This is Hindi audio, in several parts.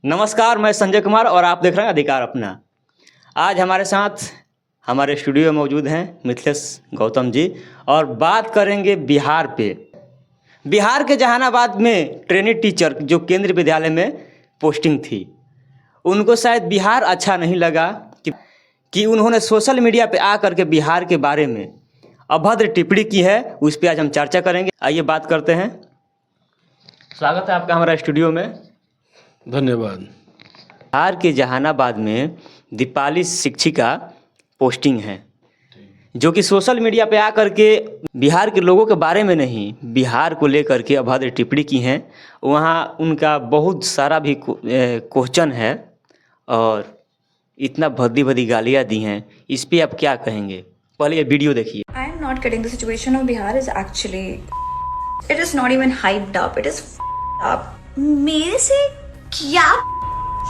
नमस्कार, मैं संजय कुमार और आप देख रहे हैं अधिकार अपना। आज हमारे साथ हमारे स्टूडियो में मौजूद हैं मिथिलेश गौतम जी और बात करेंगे बिहार पे। बिहार के जहानाबाद में ट्रेनी टीचर जो केंद्रीय विद्यालय में पोस्टिंग थी, उनको शायद बिहार अच्छा नहीं लगा कि उन्होंने सोशल मीडिया पे आकर के बिहार के बारे में अभद्र टिप्पणी की है। उस पर आज हम चर्चा करेंगे। आइए बात करते हैं। स्वागत है आपका हमारा स्टूडियो में। धन्यवाद। बिहार के जहानाबाद में दीपाली शिक्षिका पोस्टिंग है, जो कि सोशल मीडिया पे आकर के बिहार के लोगों के बारे में नहीं, बिहार को लेकर के अभद्र टिप्पणी की हैं। वहाँ उनका बहुत सारा भी क्वेश्चन है और इतना भद्दी भद्दी गालियाँ दी हैं। इस पे आप क्या कहेंगे? पहले ये वीडियो देखिए। I am not kidding. The situation of Bihar is actually, it is not even hyped up. It is up. मेरे से क्या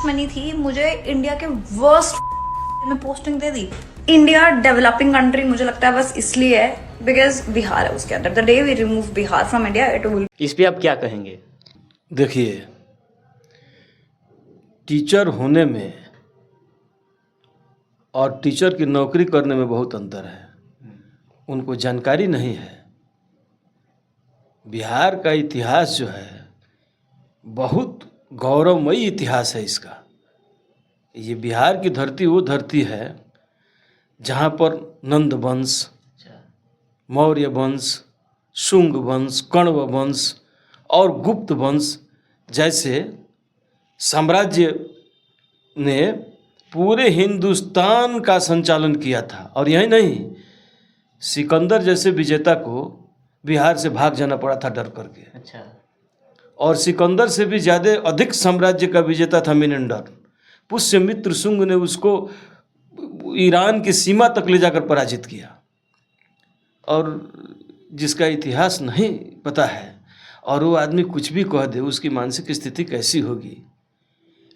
मनी थी, मुझे इंडिया के वर्स्ट में पोस्टिंग दे दी। इंडिया डेवलपिंग कंट्री मुझे लगता है बस इसलिए है बिकॉज बिहार है उसके अंदर। The day we remove Bihar from India it will. इस पे आप क्या कहेंगे? देखिए, टीचर होने में और टीचर की नौकरी करने में बहुत अंतर है। उनको जानकारी नहीं है। बिहार का इतिहास जो है बहुत गौरवमयी इतिहास है इसका। ये बिहार की धरती वो धरती है जहाँ पर नंद वंश, मौर्य वंश, शुंग वंश, कण्व वंश और गुप्त वंश जैसे साम्राज्य ने पूरे हिंदुस्तान का संचालन किया था। और यही नहीं, सिकंदर जैसे विजेता को बिहार से भाग जाना पड़ा था डर करके। अच्छा। और सिकंदर से भी ज़्यादा अधिक साम्राज्य का विजेता था मिनेंडर। पुष्यमित्र शुंग ने उसको ईरान की सीमा तक ले जाकर पराजित किया। और जिसका इतिहास नहीं पता है और वो आदमी कुछ भी कह दे, उसकी मानसिक स्थिति कैसी होगी,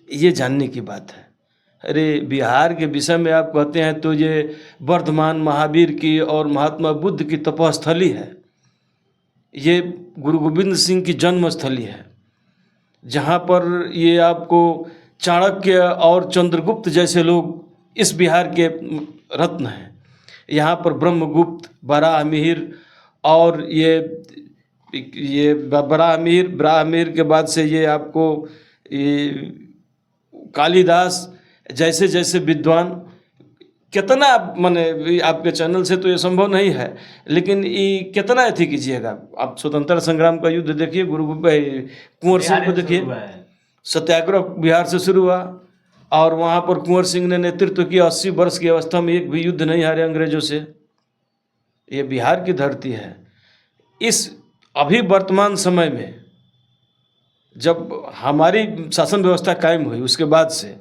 ये जानने की बात है। अरे, बिहार के विषय में आप कहते हैं तो ये वर्धमान महावीर की और महात्मा बुद्ध की तपस्थली है। ये गुरु गोविंद सिंह की जन्मस्थली है, जहाँ पर ये आपको चाणक्य और चंद्रगुप्त जैसे लोग इस बिहार के रत्न हैं। यहाँ पर ब्रह्मगुप्त, बराहमिहिर और ये बराहमिहिर के बाद से ये आपको ये कालिदास जैसे जैसे विद्वान, कितना माने आपके चैनल से तो ये संभव नहीं है, लेकिन ये कितना अथी कीजिएगा। आप स्वतंत्रता संग्राम का युद्ध देखिए, कुंवर सिंह को देखिए। सत्याग्रह बिहार से शुरू हुआ और वहाँ पर कुंवर सिंह ने नेतृत्व किया। 80 वर्ष की अवस्था में एक भी युद्ध नहीं हारे अंग्रेजों से। ये बिहार की धरती है। इस अभी वर्तमान समय में जब हमारी शासन व्यवस्था कायम हुई, उसके बाद से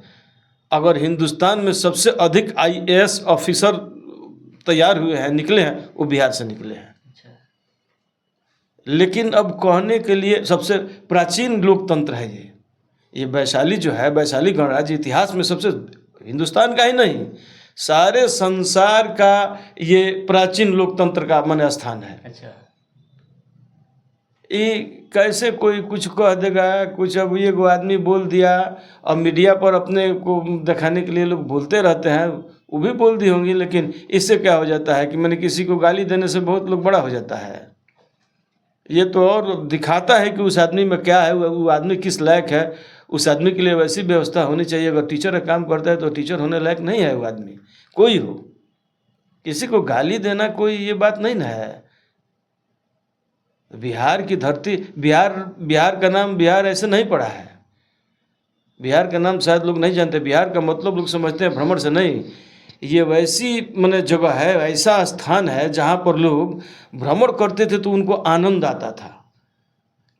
अगर हिंदुस्तान में सबसे अधिक IAS ऑफिसर तैयार हुए हैं, निकले हैं, वो बिहार से निकले हैं। लेकिन अब कहने के लिए सबसे प्राचीन लोकतंत्र है ये वैशाली जो है, वैशाली गणराज्य इतिहास में सबसे, हिंदुस्तान का ही नहीं, सारे संसार का ये प्राचीन लोकतंत्र का मन स्थान है। अच्छा। ये कैसे कोई कुछ कह देगा, कुछ अब ये वो आदमी बोल दिया और मीडिया पर अपने को दिखाने के लिए लोग बोलते रहते हैं, वो भी बोल दी होंगी। लेकिन इससे क्या हो जाता है कि मैंने किसी को गाली देने से बहुत लोग बड़ा हो जाता है। ये तो और दिखाता है कि उस आदमी में क्या है, वो आदमी किस लायक है। उस आदमी के लिए वैसी व्यवस्था होनी चाहिए। अगर टीचर का काम करता है तो टीचर होने लायक नहीं है वो आदमी, कोई हो। किसी को गाली देना कोई ये बात नहीं ना है। बिहार की धरती, बिहार का नाम बिहार ऐसे नहीं पड़ा है। बिहार का नाम शायद लोग नहीं जानते। बिहार का मतलब लोग समझते हैं भ्रमण से, नहीं। ये वैसी माने जगह है, ऐसा स्थान है जहाँ पर लोग भ्रमण करते थे तो उनको आनंद आता था,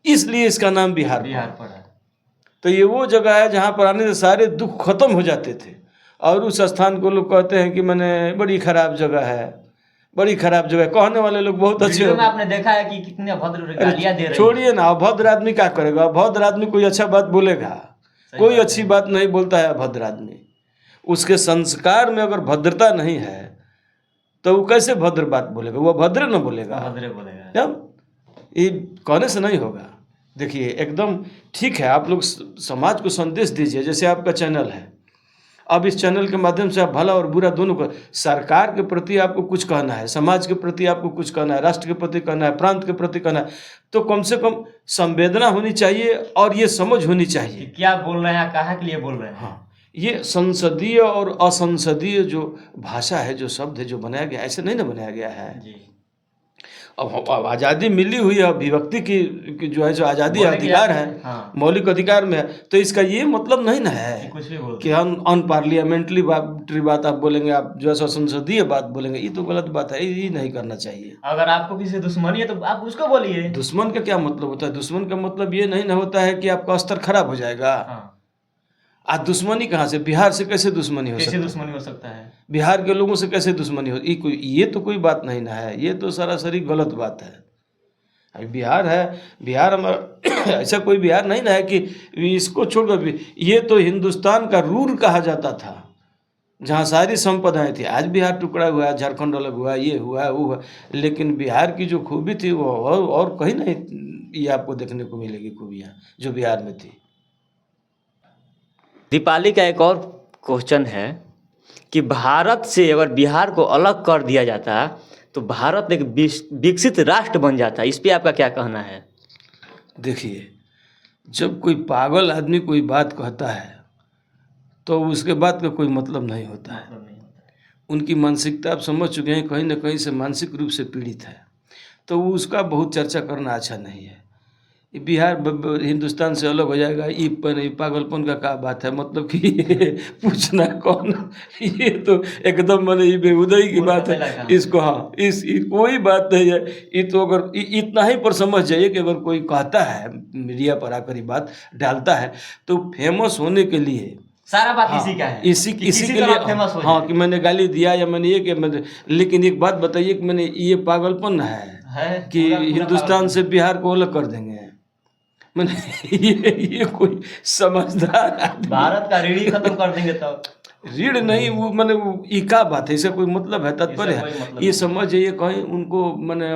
इसलिए इसका नाम बिहार पड़ा। तो ये वो जगह है जहाँ पर आने से सारे दुख खत्म हो जाते थे। और उस स्थान को लोग कहते हैं कि मैंने बड़ी खराब जगह है, बड़ी खराब जगह। कहने वाले लोग बहुत अच्छे हैं। आपने देखा है कि कितने अभद्र गालियां दे रहे हैं। छोड़िए ना, अभद्र आदमी क्या करेगा? अभद्र आदमी कोई अच्छा बात बोलेगा? कोई अच्छी बात नहीं बोलता है अभद्र आदमी। उसके संस्कार में अगर भद्रता नहीं है तो वो कैसे भद्र बात बोलेगा? वो अभद्र न बोलेगा, अभद्र बोलेगा। ये कहने से नहीं होगा। देखिए एकदम ठीक है, आप लोग समाज को संदेश दीजिए, जैसे आपका चैनल है। अब इस चैनल के माध्यम से आप भला और बुरा दोनों को, सरकार के प्रति आपको कुछ कहना है, समाज के प्रति आपको कुछ कहना है, राष्ट्र के प्रति कहना है, प्रांत के प्रति कहना है, तो कम से कम संवेदना होनी चाहिए और ये समझ होनी चाहिए क्या बोल रहे हैं, कहाँ के लिए बोल रहे हैं। हाँ, ये संसदीय और असंसदीय जो भाषा है, जो शब्द है, जो बनाया गया, ऐसे नहीं ना बनाया गया है जी। अब आज़ादी मिली हुई है, अभिव्यक्ति की जो है, जो आज़ादी बोलने की अधिकार आज़ादी, है, हाँ। मौलिक अधिकार में है, तो इसका ये मतलब नहीं ना है कुछ भी बोल कि हम अनपार्लियामेंट्री बात आप बोलेंगे, आप जो है संसदीय बात बोलेंगे, ये तो गलत बात है, ये नहीं करना चाहिए। अगर आपको किसी से दुश्मनी है तो आप उसको बोलिए। दुश्मन का क्या मतलब होता है? दुश्मन का मतलब ये नहीं ना होता है कि आपका स्तर खराब हो जाएगा। हाँ। आज दुश्मनी कहाँ से? बिहार से कैसे दुश्मनी हो कैसे सकती है? दुश्मनी हो सकता है? बिहार के लोगों से कैसे दुश्मनी हो? ये तो कोई बात नहीं ना है, ये तो सरासरी गलत बात है। अभी बिहार है, बिहार हमारा ऐसा कोई बिहार नहीं ना है कि इसको छोड़कर भी, ये तो हिंदुस्तान का रूर कहा जाता था, जहाँ सारी संपदाएं थी। आज बिहार टुकड़ा हुआ है, झारखंड अलग हुआ, ये हुआ वो हुआ, लेकिन बिहार की जो खूबी थी वो और कहीं नहीं ये आपको देखने को मिलेगी खूबियाँ जो बिहार में थी। दीपाली का एक और क्वेश्चन है कि भारत से अगर बिहार को अलग कर दिया जाता तो भारत एक विकसित राष्ट्र बन जाता, इस पे आपका क्या कहना है? देखिए, जब कोई पागल आदमी कोई बात कहता है तो उसके बात का कोई मतलब नहीं होता है। उनकी मानसिकता आप समझ चुके हैं, कहीं ना कहीं से मानसिक रूप से पीड़ित है, तो उसका बहुत चर्चा करना अच्छा नहीं है। ये बिहार हिंदुस्तान से अलग हो जाएगा, ये पागलपन का क्या बात है? मतलब कि पूछना कौन, ये तो एकदम मैंने ये बेहुदई की बात है। इसको हाँ, कोई बात नहीं है। ये तो अगर इतना ही पर समझ जाइए कि अगर कोई कहता है, मीडिया पर आकर ये बात डालता है, तो फेमस होने के लिए सारा बात हाँ, इसी का है, इसी के लिए फेमस हो हाँ, कि मैंने गाली दिया या मैंने ये कि मैंने, लेकिन एक बात बताइए कि मैंने ये पागलपन है कि हिंदुस्तान से बिहार को अलग कर देंगे। मैंने ये कोई समझदार आदमी, भारत का ऋण ही खत्म कर देंगे तब। ऋण नहीं, वो मैंने ये क्या बात है, इसका कोई मतलब है, तात्पर्य है? ये समझ जाइए कहीं उनको मैंने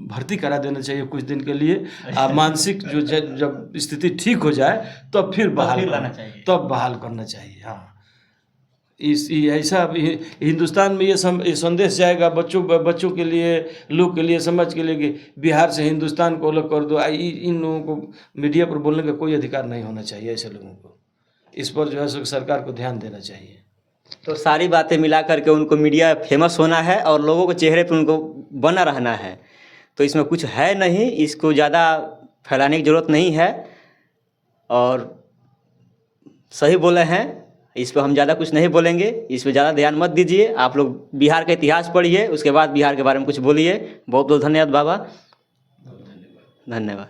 भर्ती करा देना चाहिए कुछ दिन के लिए। मानसिक जो जब स्थिति ठीक हो जाए तब फिर बहाल करना चाहिए। हाँ, ऐसा हिंदुस्तान में ये संदेश जाएगा बच्चों के लिए, लोग के लिए, समाज के लिए कि बिहार से हिंदुस्तान को अलग कर दो। इन लोगों को मीडिया पर बोलने का कोई अधिकार नहीं होना चाहिए। ऐसे लोगों को इस पर जो है सरकार को ध्यान देना चाहिए। तो सारी बातें मिला करके उनको मीडिया फेमस होना है और लोगों के चेहरे पर उनको बना रहना है, तो इसमें कुछ है नहीं, इसको ज़्यादा फैलाने की ज़रूरत नहीं है। और सही बोले हैं, इस पर हम ज़्यादा कुछ नहीं बोलेंगे, इस पर ज़्यादा ध्यान मत दीजिए। आप लोग बिहार का इतिहास पढ़िए, उसके बाद बिहार के बारे में कुछ बोलिए। बहुत बहुत धन्यवाद बाबा, धन्यवाद।